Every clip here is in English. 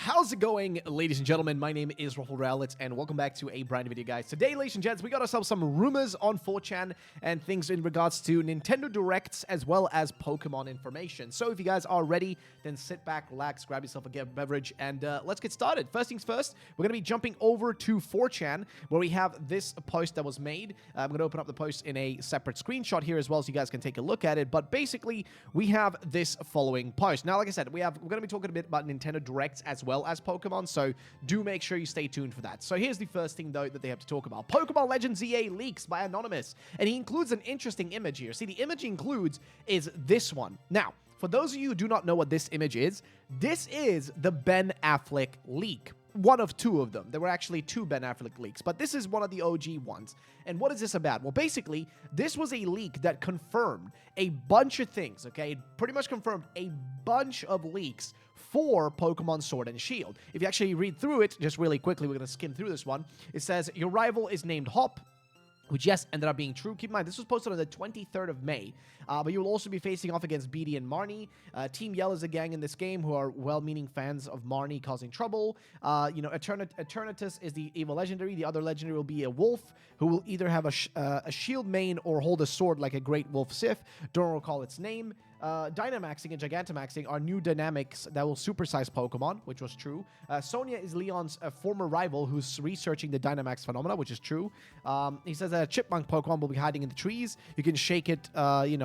How's it going, ladies and gentlemen? My name is Ruffle Rowlett, and welcome back to a brand new video, guys. Today, ladies and gents, we got ourselves some rumors on 4chan and things in regards to Nintendo Directs as well as Pokemon information. So if you guys are ready, then sit back, relax, grab yourself a beverage, and let's get started. First things first, we're going to be jumping over to 4chan, where we have this post that was made. I'm going to open up the post in a separate screenshot here as well, so you guys can take a look at it. But basically, we have this following post. Now, like I said, we're going to be talking a bit about Nintendo Directs as well as Pokemon, so do make sure you stay tuned for that. So here's the first thing, though, that they have to talk about. Pokemon Legends ZA leaks by Anonymous, and he includes an interesting image here. See, the image he includes is this one. Now, for those of you who do not know what this image is, this is the Ben Affleck leak. One of two of them. There were actually two Ben Affleck leaks, but this is one of the OG ones. And what is this about? Well, basically, this was a leak that confirmed a bunch of things, okay? It pretty much confirmed a bunch of leaks for Pokemon Sword and Shield. If you actually read through it, just really quickly, we're going to skim through this one. It says, your rival is named Hop, which, yes, ended up being true. Keep in mind, this was posted on the 23rd of May, but you will also be facing off against BD and Marnie. Team Yell is a gang in this game who are well-meaning fans of Marnie causing trouble. Eternatus is the evil legendary. The other legendary will be a wolf who will either have a shield mane or hold a sword like a great wolf Sith. Don't recall its name. Dynamaxing and Gigantamaxing are new dynamics that will supersize Pokemon, which was true. Sonia is Leon's former rival who's researching the Dynamax phenomena, which is true. He says that a chipmunk Pokemon will be hiding in the trees. You can shake it,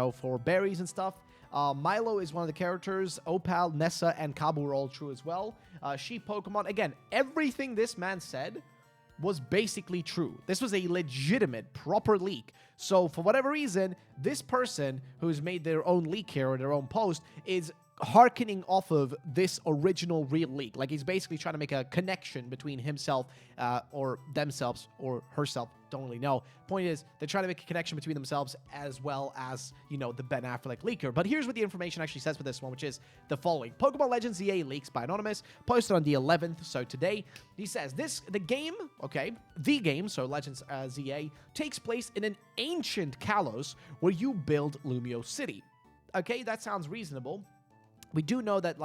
for berries and stuff. Milo is one of the characters. Opal, Nessa, and Kabu are all true as well. Sheep Pokemon. Again, everything this man said was basically true. This was a legitimate, proper leak. So for whatever reason, this person who's made their own leak here or their own post is hearkening off of this original real leak. Like, he's basically trying to make a connection between himself or themselves or herself. Don't really know. Point is, they're trying to make a connection between themselves as well as, the Ben Affleck leaker. But here's what the information actually says for this one, which is the following. Pokemon Legends ZA leaks by Anonymous, posted on the 11th, so today. He says, the game, so Legends ZA, takes place in an ancient Kalos where you build Lumio City. Okay, that sounds reasonable. We do know that,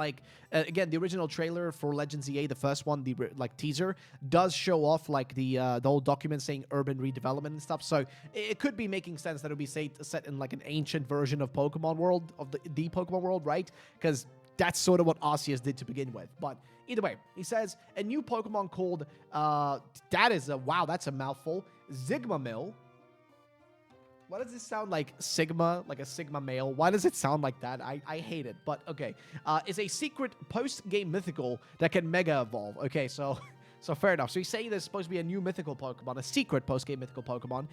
again, the original trailer for Legends ZA, the first one, the teaser, does show off the whole document saying urban redevelopment and stuff. So it could be making sense that it would be set in an ancient version of Pokemon World, of the Pokemon World, right? Because that's sort of what Arceus did to begin with. But either way, he says a new Pokemon called that's a mouthful. Zygarde. Why does this sound like Sigma, like a Sigma male? Why does it sound like that? I hate it, but okay. Is a secret post-game mythical that can Mega Evolve. Okay, so fair enough. So he's saying there's supposed to be a new mythical Pokemon, a secret post-game mythical Pokemon.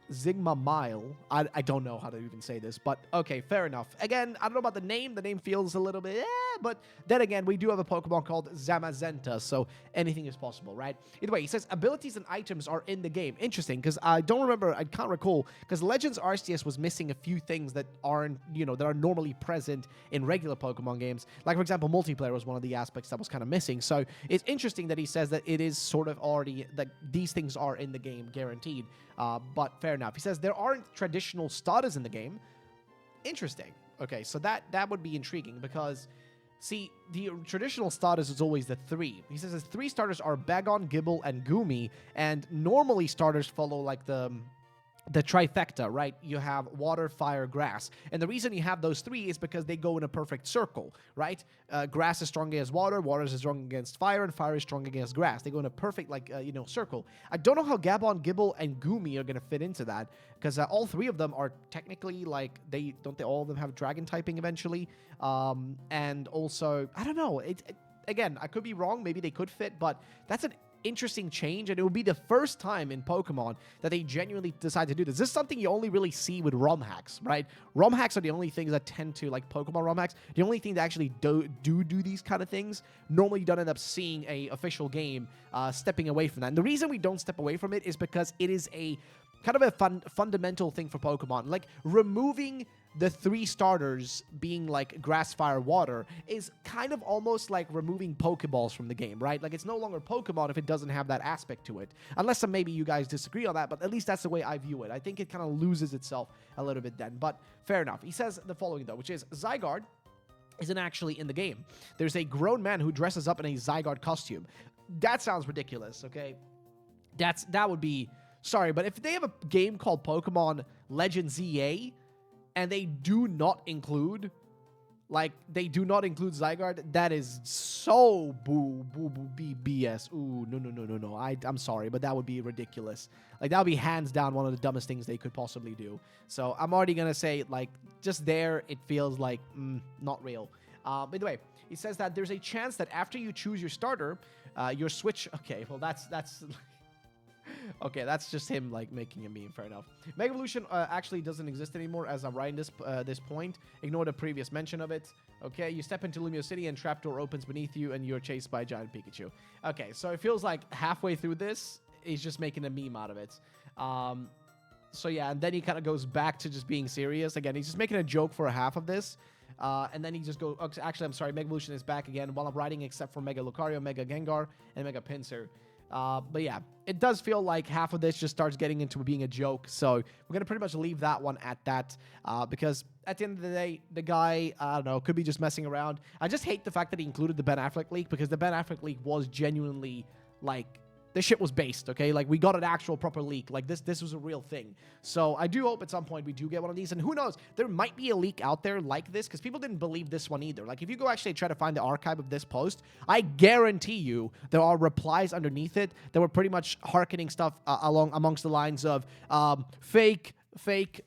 Zigmamile. I don't know how to even say this, but okay, fair enough. Again, I don't know about the name. The name feels a little bit, but then again, we do have a Pokemon called Zamazenta, so anything is possible, right? Either way, he says abilities and items are in the game. Interesting, because I can't recall, because Legends Arceus was missing a few things that aren't, that are normally present in regular Pokemon games. Like, for example, multiplayer was one of the aspects that was kind of missing. So it's interesting that he says that it is sort of already, that these things are in the game, guaranteed. But fair enough. He says there aren't traditional starters in the game. Interesting. Okay, so that would be intriguing because, see, the traditional starters is always the three. He says his three starters are Bagon, Gibble, and Goomy, and normally starters follow the trifecta, right? You have water, fire, grass. And the reason you have those three is because they go in a perfect circle, right? Grass is strong against water is strong against fire, and fire is strong against grass. They go in a perfect, circle. I don't know how Gabon, Gibble, and Goomy are going to fit into that, because all three of them are technically, don't they all of them have dragon typing eventually? And also, I don't know. Again, I could be wrong. Maybe they could fit, but that's an interesting change, and it will be the first time in Pokemon that they genuinely decide to do this. This is something you only really see with ROM hacks, right? ROM hacks are the only things that tend to, Pokemon ROM hacks, the only thing that actually do these kind of things. Normally, you don't end up seeing a official game stepping away from that. And the reason we don't step away from it is because it is a kind of a fundamental thing for Pokemon. Removing the three starters being grass, fire, water is kind of almost like removing Pokeballs from the game, right? It's no longer Pokemon if it doesn't have that aspect to it. Unless maybe you guys disagree on that, but at least that's the way I view it. I think it kind of loses itself a little bit then, but fair enough. He says the following, though, which is Zygarde isn't actually in the game. There's a grown man who dresses up in a Zygarde costume. That sounds ridiculous, okay? That would be... Sorry, but if they have a game called Pokémon Legends ZA, and they do not include... Like, they do not include Zygarde, that is so BS. Ooh, no. I'm sorry, but that would be ridiculous. Like, that would be hands down one of the dumbest things they could possibly do. So, I'm already going to say, like, just there, it feels like, not real. By the way, it says that there's a chance that after you choose your starter, your Switch... Okay, well, that's okay, that's just him, like, making a meme. Fair enough. Mega Evolution actually doesn't exist anymore as I'm writing this point. Ignore the previous mention of it. Okay, you step into Lumio City and trapdoor opens beneath you and you're chased by a giant Pikachu. Okay, so it feels like halfway through this, he's just making a meme out of it. So yeah, and then he kind of goes back to just being serious. Again, he's just making a joke for a half of this. And then he just goes... Oh, actually, I'm sorry, Mega Evolution is back again while I'm writing, except for Mega Lucario, Mega Gengar, and Mega Pinsir. But yeah, it does feel like half of this just starts getting into being a joke. So we're going to pretty much leave that one at that because at the end of the day, the guy, I don't know, could be just messing around. I just hate the fact that he included the Ben Affleck leak because the Ben Affleck leak was genuinely like... This shit was based, okay? Like, we got an actual proper leak. Like, this was a real thing. So, I do hope at some point we do get one of these. And who knows? There might be a leak out there like this, because people didn't believe this one either. Like, if you go actually try to find the archive of this post, I guarantee you there are replies underneath it that were pretty much hearkening stuff amongst the lines of fake,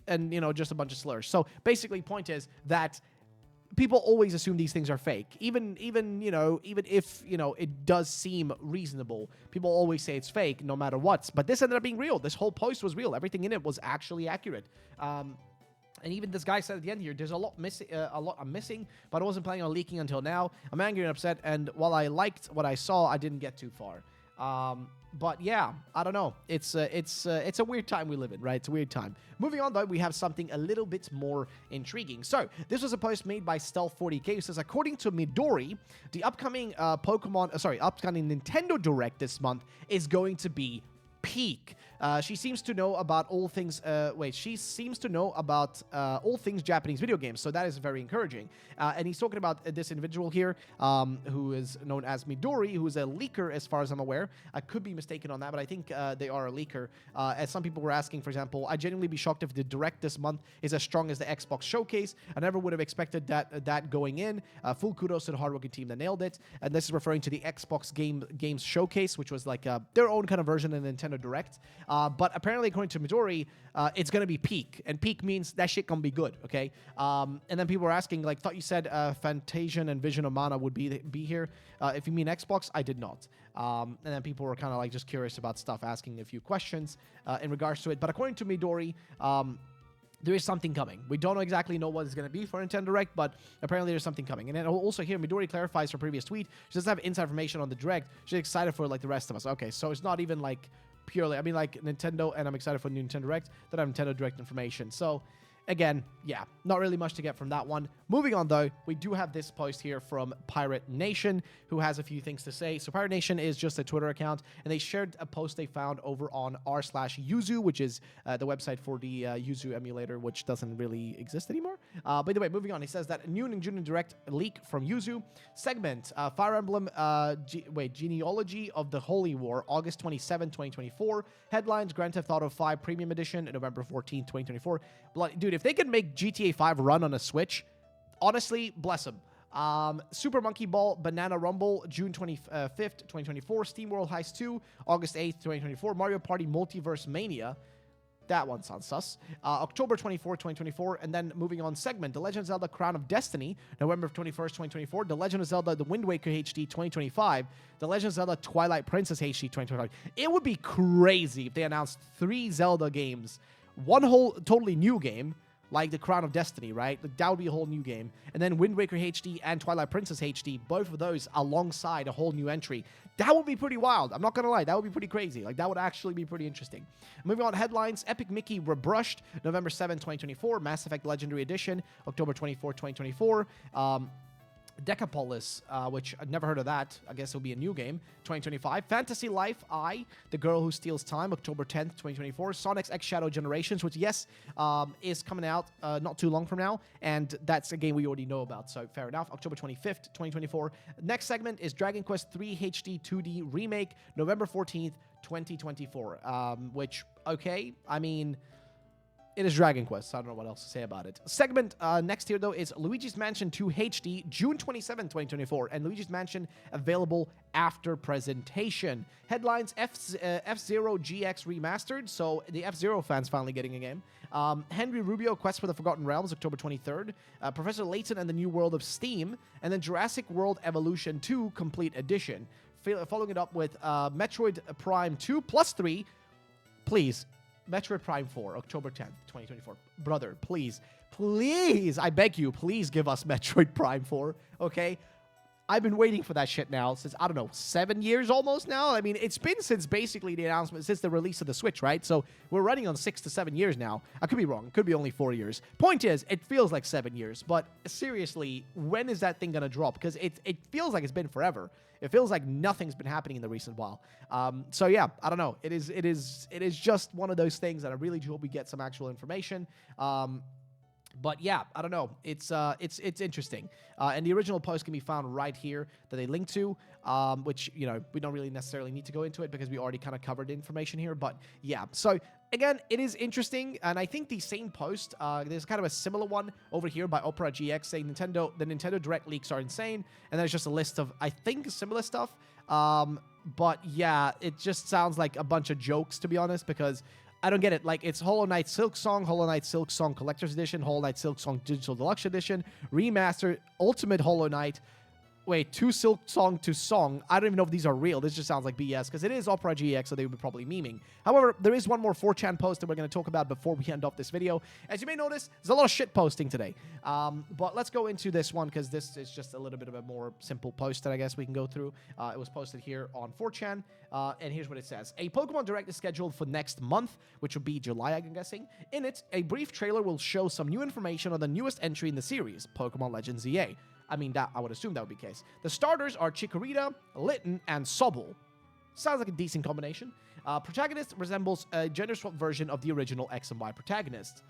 and, you know, just a bunch of slurs. So, basically, point is that... People always assume these things are fake. Even if, you know, it does seem reasonable, people always say it's fake no matter what. But this ended up being real. This whole post was real. Everything in it was actually accurate. And even this guy said at the end here, there's a lot I'm missing, but I wasn't planning on leaking until now. I'm angry and upset, and while I liked what I saw, I didn't get too far. But yeah, I don't know. It's a weird time we live in, right? It's a weird time. Moving on, though, we have something a little bit more intriguing. So, this was a post made by Stealth40k who says, according to Midori, the upcoming upcoming Nintendo Direct this month is going to be peak. She seems to know about all things. She seems to know about all things Japanese video games, so that is very encouraging. And he's talking about this individual here, who is known as Midori, who is a leaker, as far as I'm aware. I could be mistaken on that, but I think they are a leaker. As some people were asking, for example, I'd genuinely be shocked if the Direct this month is as strong as the Xbox Showcase. I never would have expected that going in. Full kudos to the hardworking team that nailed it. And this is referring to the Xbox Games Showcase, which was like their own kind of version of Nintendo Direct. But apparently, according to Midori, it's going to be peak. And peak means that shit going to be good, okay? And then people were asking, like, thought you said Fantasian and Vision of Mana would be here. If you mean Xbox, I did not. And then people were kind of, like, just curious about stuff, asking a few questions in regards to it. But according to Midori, there is something coming. We don't exactly know what it's going to be for Nintendo Direct, but apparently there's something coming. And then also here, Midori clarifies her previous tweet. She doesn't have inside information on the Direct. She's excited for, like, the rest of us. Okay, so it's not even, like... Purely, I mean, like Nintendo, and I'm excited for the Nintendo Direct. That have Nintendo Direct information. So, again, yeah, not really much to get from that one. Moving on, though, we do have this post here from Pirate Nation, who has a few things to say. So, Pirate Nation is just a Twitter account, and they shared a post they found over on r/Yuzu, which is the website for the Yuzu emulator, which doesn't really exist anymore. By the way, moving on, he says that new Nintendo Direct leak from Yuzu segment, Fire Emblem Genealogy of the Holy War, August 27, 2024. Headlines: Grand Theft Auto 5 Premium Edition, November 14, 2024. Dude, if they could make GTA 5 run on a Switch, honestly, bless them. Super Monkey Ball Banana Rumble, June 25th, 2024. Steam World Heist 2, August 8th, 2024. Mario Party Multiverse Mania. That one sounds sus. October 24th, 2024. And then moving on, segment The Legend of Zelda Crown of Destiny, November 21st, 2024. The Legend of Zelda The Wind Waker HD 2025. The Legend of Zelda Twilight Princess HD 2025. It would be crazy if they announced 3 Zelda games. One whole totally new game, like the Crown of Destiny, right? Like, that would be a whole new game. And then Wind Waker HD and Twilight Princess HD, both of those alongside a whole new entry. That would be pretty wild. I'm not going to lie. That would be pretty crazy. Like, that would actually be pretty interesting. Moving on, headlines. Epic Mickey Rebrushed, November 7, 2024. Mass Effect Legendary Edition, October 24, 2024. Decapolis, which I'd never heard of that. I guess it'll be a new game. 2025. Fantasy Life I, The Girl Who Steals Time, October 10th, 2024. Sonic's X Shadow Generations, which, yes, is coming out not too long from now. And that's a game we already know about, so fair enough. October 25th, 2024. Next segment is Dragon Quest 3 HD 2D Remake, November 14th, 2024. Which, okay, I mean... It is Dragon Quest, so I don't know what else to say about it. Segment next here, though, is Luigi's Mansion 2 HD, June 27, 2024, and Luigi's Mansion available after presentation. Headlines, F-Zero GX Remastered, so the F-Zero fans finally getting a game. Henry Rubio, Quest for the Forgotten Realms, October 23rd. Professor Layton and the New World of Steam, and then Jurassic World Evolution 2 Complete Edition. Following it up with Metroid Prime 2 plus 3, please. Metroid Prime 4, October 10th, 2024. Brother, please, I beg you, please give us Metroid Prime 4, okay? I've been waiting for that shit now since, I don't know, 7 years almost now? I mean, it's been since basically the announcement, since the release of the Switch, right? So we're running on 6 to 7 years now. I could be wrong. It could be only 4 years. Point is, it feels like 7 years. But seriously, when is that thing going to drop? Because it feels like it's been forever. It feels like nothing's been happening in the recent while. So yeah, I don't know. It is just one of those things that I really do hope we get some actual information. But yeah, I don't know. It's interesting. And the original post can be found right here that they link to, which, you know, we don't really necessarily need to go into it because we already kind of covered the information here. But yeah, so again, it is interesting. And I think the same post, there's kind of a similar one over here by Opera GX saying the Nintendo Direct leaks are insane. And there's just a list of, I think, similar stuff. But yeah, it just sounds like a bunch of jokes, to be honest, because I don't get it. Like, it's Hollow Knight Silk Song, Hollow Knight Silk Song Collector's Edition, Hollow Knight Silk Song Digital Deluxe Edition, Remaster, Ultimate Hollow Knight. Wait, 2 Silk Song to Song. I don't even know if these are real. This just sounds like BS because it is Opera GX, so they would be probably memeing. However, there is one more 4chan post that we're going to talk about before we end off this video. As you may notice, there's a lot of shit posting today. But let's go into this one because this is just a little bit of a more simple post that I guess we can go through. It was posted here on 4chan, and here's what it says. A Pokemon Direct is scheduled for next month, which will be July, I'm guessing. In it, a brief trailer will show some new information on the newest entry in the series, Pokémon Legends ZA. I mean, I would assume that would be the case. The starters are Chikorita, Litten, and Sobble. Sounds like a decent combination. Protagonist resembles a gender-swapped version of the original X and Y protagonist.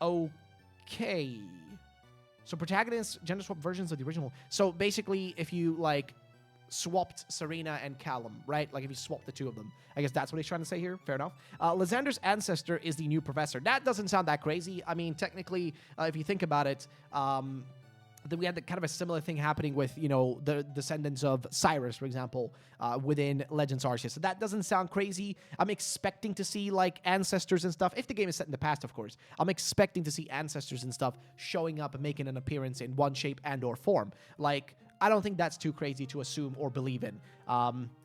Okay. So protagonists, gender-swapped versions of the original. So basically, if you, like, swapped Serena and Callum, right? Like, if you swapped the two of them. I guess that's what he's trying to say here. Fair enough. Lysander's ancestor is the new professor. That doesn't sound that crazy. I mean, technically, if you think about it, then we had kind of a similar thing happening with, you know, the descendants of Cyrus, for example, within Legends Arceus. So that doesn't sound crazy. I'm expecting to see, like, ancestors and stuff. If the game is set in the past, of course. I'm expecting to see ancestors and stuff showing up and making an appearance in one shape and or form. Like, I don't think that's too crazy to assume or believe in.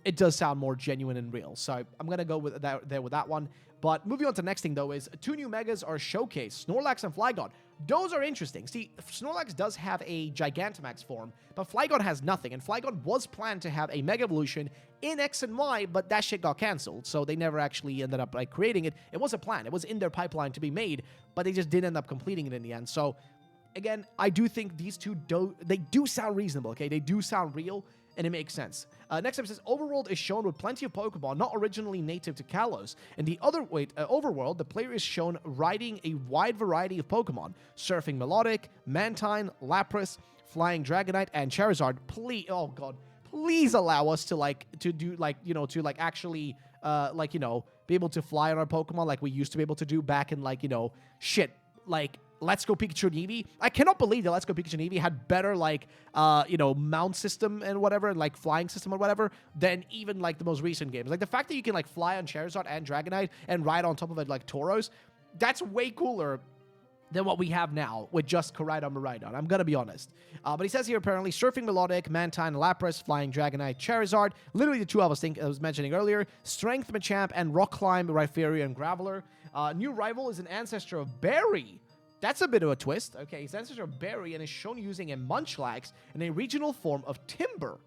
It does sound more genuine and real. So I'm going to go with that one. But moving on to the next thing, though, is 2 new Megas are showcased, Snorlax and Flygon. Those are interesting. See, Snorlax does have a Gigantamax form, but Flygon has nothing. And Flygon was planned to have a Mega Evolution in X and Y, but that shit got cancelled. So they never actually ended up, like, creating it. It was a plan. It was in their pipeline to be made, but they just didn't end up completing it in the end. So, again, I do think these two they do sound reasonable, okay? They do sound real, and it makes sense. Next up, it says, Overworld is shown with plenty of Pokemon not originally native to Kalos. In the Overworld, the player is shown riding a wide variety of Pokemon. Surfing Melodic, Mantine, Lapras, Flying Dragonite, and Charizard. Please, oh god, please allow us to, actually, be able to fly on our Pokemon like we used to be able to do back in, Let's Go Pikachu and Eevee. I cannot believe that Let's Go Pikachu and Eevee had better, mount system and whatever, and, flying system or whatever, than even, the most recent games. Like, the fact that you can, fly on Charizard and Dragonite and ride on top of it like Tauros, that's way cooler than what we have now with just Koraidon Miraidon. I'm gonna be honest. But he says here, apparently, Surfing Melodic, Mantine, Lapras, Flying Dragonite, Charizard, literally the two I was mentioning earlier, Strength Machamp, and Rock Climb, Rhyperior, and Graveler. New rival is an ancestor of Barry. That's a bit of a twist. Okay, his ancestor of Barry and is shown using a Munchlax in a regional form of Timber.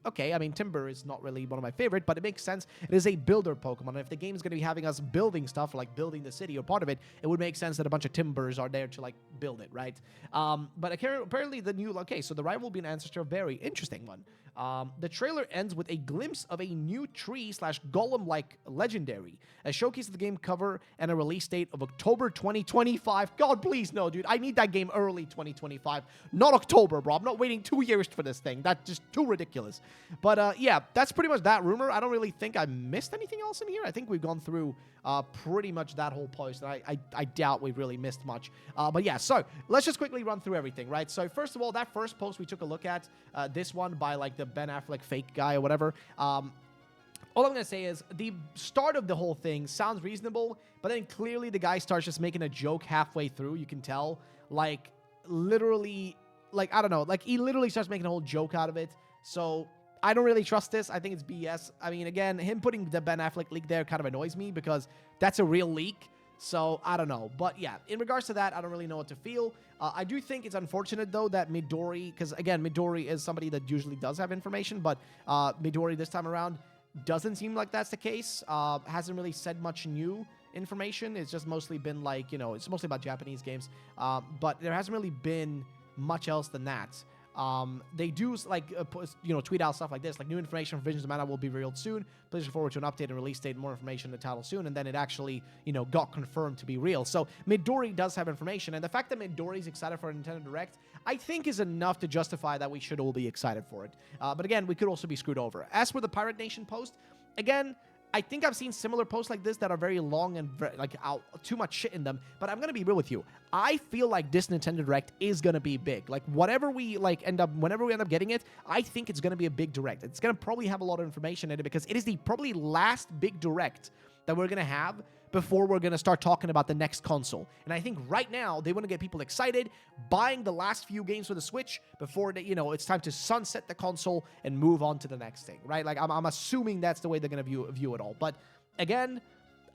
okay, I mean, Timber is not really one of my favorite, but it makes sense. It is a builder Pokemon, and if the game is going to be having us building stuff, like building the city or part of it, it would make sense that a bunch of Timbers are there to, like, build it, right? But apparently the new, okay, so the rival will be an ancestor, very interesting one. The trailer ends with a glimpse of a new tree/golem-like legendary, a showcase of the game cover, and a release date of October 2025. God, please, no, dude. I need that game early 2025, not October, bro. I'm not waiting 2 years for this thing. That's just too ridiculous. But, yeah, that's pretty much that rumor. I don't really think I missed anything else in here. I think we've gone through pretty much that whole post, and I doubt we've really missed much. But, yeah, so let's just quickly run through everything, right? So, first of all, that first post we took a look at, this one by, like, the Ben Affleck fake guy or whatever, all I'm going to say is the start of the whole thing sounds reasonable, but then clearly the guy starts just making a joke halfway through. You can tell, like, literally, like, I don't know, like, he literally starts making a whole joke out of it. So I don't really trust this. I think it's BS. I mean, again, him putting the Ben Affleck leak there kind of annoys me because that's a real leak. So, I don't know. But, yeah, in regards to that, I don't really know what to feel. I do think it's unfortunate, though, that Midori, because, again, Midori is somebody that usually does have information, but Midori this time around doesn't seem like that's the case. Hasn't really said much new information. It's just mostly been, like, you know, it's mostly about Japanese games. But there hasn't really been much else than that. They do, like, you know, tweet out stuff like this, like, new information from Visions of Mana will be revealed soon. Please look forward to an update and release date, more information in the title soon. And then it actually, you know, got confirmed to be real. So Midori does have information, and the fact that Midori's excited for a Nintendo Direct, I think is enough to justify that we should all be excited for it. But again, we could also be screwed over. As for the Pirate Nation post, again, I think I've seen similar posts like this that are very long and like too much shit in them. But I'm gonna be real with you. I feel like this Nintendo Direct is gonna be big. Like whatever we whenever we end up getting it, I think it's gonna be a big Direct. It's gonna probably have a lot of information in it because it is the probably last big Direct that we're gonna have before we're going to start talking about the next console. And I think right now, they want to get people excited, buying the last few games for the Switch before, you know, it's time to sunset the console and move on to the next thing, right? Like, I'm assuming that's the way they're going to view it all. But again,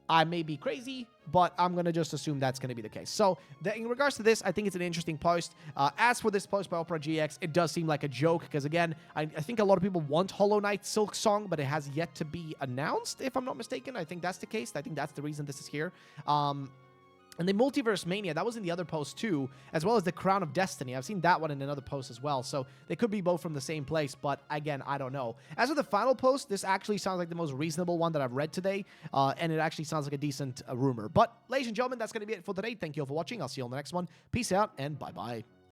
I may be crazy, but I'm going to just assume that's going to be the case. So, in regards to this, I think it's an interesting post. As for this post by Opera GX, it does seem like a joke, because again, I think a lot of people want Hollow Knight Silk Song, but it has yet to be announced, if I'm not mistaken. I think that's the case. I think that's the reason this is here. And the Multiverse Mania, that was in the other post too, as well as the Crown of Destiny. I've seen that one in another post as well, so they could be both from the same place, but again, I don't know. As for the final post, this actually sounds like the most reasonable one that I've read today, and it actually sounds like a decent rumor. But, ladies and gentlemen, that's going to be it for today. Thank you all for watching. I'll see you on the next one. Peace out, and bye-bye.